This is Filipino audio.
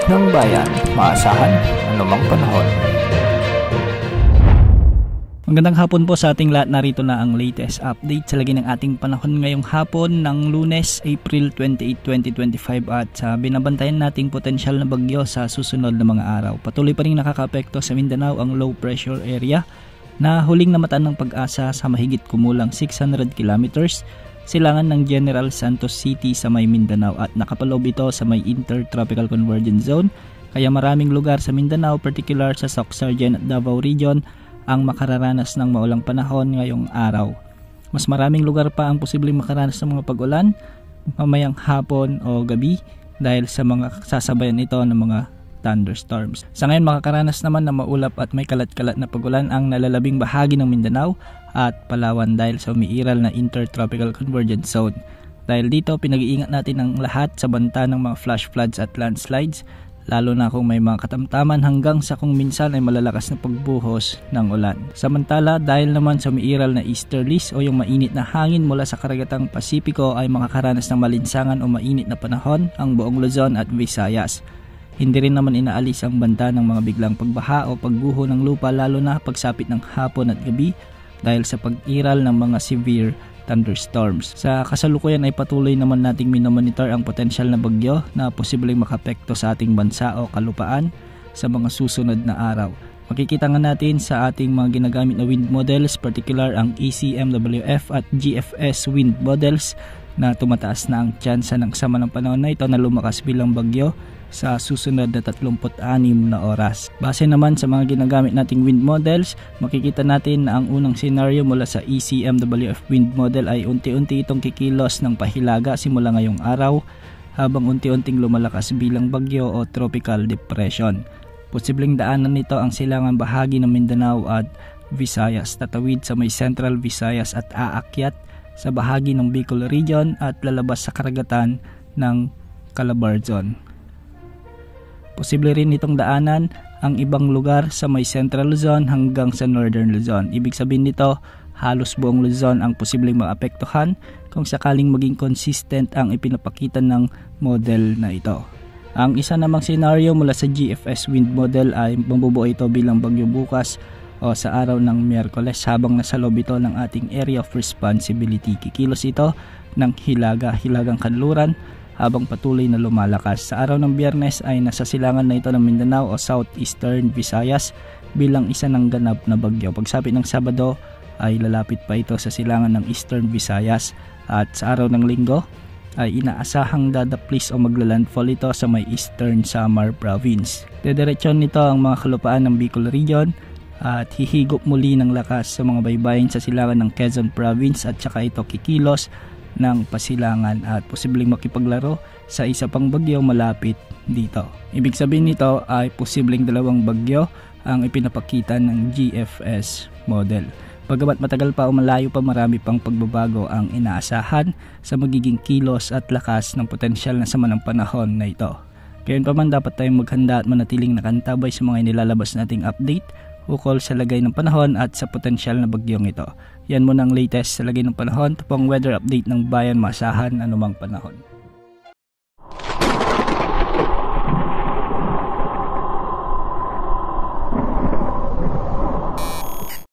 ng bayan, maasahan anumang panahon. Magandang hapon po sa ating lahat. Narito na ang latest update sa lagi ng ating panahon ngayong hapon ng Lunes, April 28, 2025 at sa binabantayan nating potensyal na bagyo sa susunod na mga araw. Patuloy pa rin nakakaapekto sa Mindanao ang low pressure area na huling namataan ng Pag-asa sa mahigit kumulang 600 kilometers silangan ng General Santos City sa may Mindanao at nakapaloob ito sa may Intertropical Convergence Zone. Kaya maraming lugar sa Mindanao, particular sa Soc-Sargen at Davao Region, ang makararanas ng maulang panahon ngayong araw. Mas maraming lugar pa ang posibleng makaranas ng mga pag-ulan mamayang hapon o gabi dahil sa mga sasabayan ito ng mga thunderstorms. Sa ngayon makakaranas naman na maulap at may kalat-kalat na pag-ulan ang nalalabing bahagi ng Mindanao at Palawan dahil sa umiiral na Intertropical Convergence Zone. Dahil dito pinag-iingat natin ang lahat sa banta ng mga flash floods at landslides, lalo na kung may mga katamtaman hanggang sa kung minsan ay malalakas na pagbuhos ng ulan. Samantala, dahil naman sa umiiral na easterlies o yung mainit na hangin mula sa karagatang Pasipiko ay makakaranas ng malinsangan o mainit na panahon ang buong Luzon at Visayas. Hindi rin naman inaalis ang banta ng mga biglang pagbaha o pagguho ng lupa lalo na pagsapit ng hapon at gabi dahil sa pag-iral ng mga severe thunderstorms. Sa kasalukuyan ay patuloy naman nating minomonitor ang potensyal na bagyo na posibleng makapekto sa ating bansa o kalupaan sa mga susunod na araw. Makikita nga natin sa ating mga ginagamit na wind models, particular ang ECMWF at GFS wind models na tumataas na ang tsansa ng sama ng panahon na ito na lumakas bilang bagyo sa susunod na 36 na oras. Base naman sa mga ginagamit nating wind models, makikita natin na ang unang scenario mula sa ECMWF wind model ay unti-unti itong kikilos ng pahilaga simula ngayong araw habang unti-unting lumalakas bilang bagyo o tropical depression. Posibleng daanan nito ang silangan bahagi ng Mindanao at Visayas, tatawid sa may Central Visayas at aakyat sa bahagi ng Bicol Region at lalabas sa karagatan ng Calabarzon. Posible rin itong daanan ang ibang lugar sa may Central Luzon hanggang sa Northern Luzon. Ibig sabihin nito, halos buong Luzon ang posibleng maapektuhan kung sakaling maging consistent ang ipinapakita ng model na ito. Ang isa namang senaryo mula sa GFS wind model ay mabubuo ito bilang bagyo bukas o sa araw ng Miyerkules habang nasa loob ito ng ating area of responsibility. Kikilos ito ng hilagang kanluran habang patuloy na lumalakas. Sa araw ng Biyernes ay nasa silangan na ito ng Mindanao o Southeastern Visayas bilang isa ng ganap na bagyo. Pagsapit ng Sabado ay lalapit pa ito sa silangan ng Eastern Visayas at sa araw ng Linggo ay inaasahang dadaplis o maglalandfall ito sa may Eastern Samar Province. Dediretson nito ang mga kalupaan ng Bicol Region at hihigop muli ng lakas sa mga baybayin sa silangan ng Quezon Province at saka ito kikilos ng pasilangan at posibleng makipaglaro sa isa pang bagyo malapit dito. Ibig sabihin nito ay posibleng dalawang bagyo ang ipinapakita ng GFS model. Bagamat matagal pa o malayo pa, marami pang pagbabago ang inaasahan sa magiging kilos at lakas ng potensyal na sama ng panahon na ito. Gayunpaman dapat tayong maghanda at manatiling nakantabay sa mga inilalabas nating update ukol sa lagay ng panahon at sa potensyal na bagyong ito. Yan muna ang latest sa lagay ng panahon. Ito pong weather update ng bayan, maasahan anumang panahon.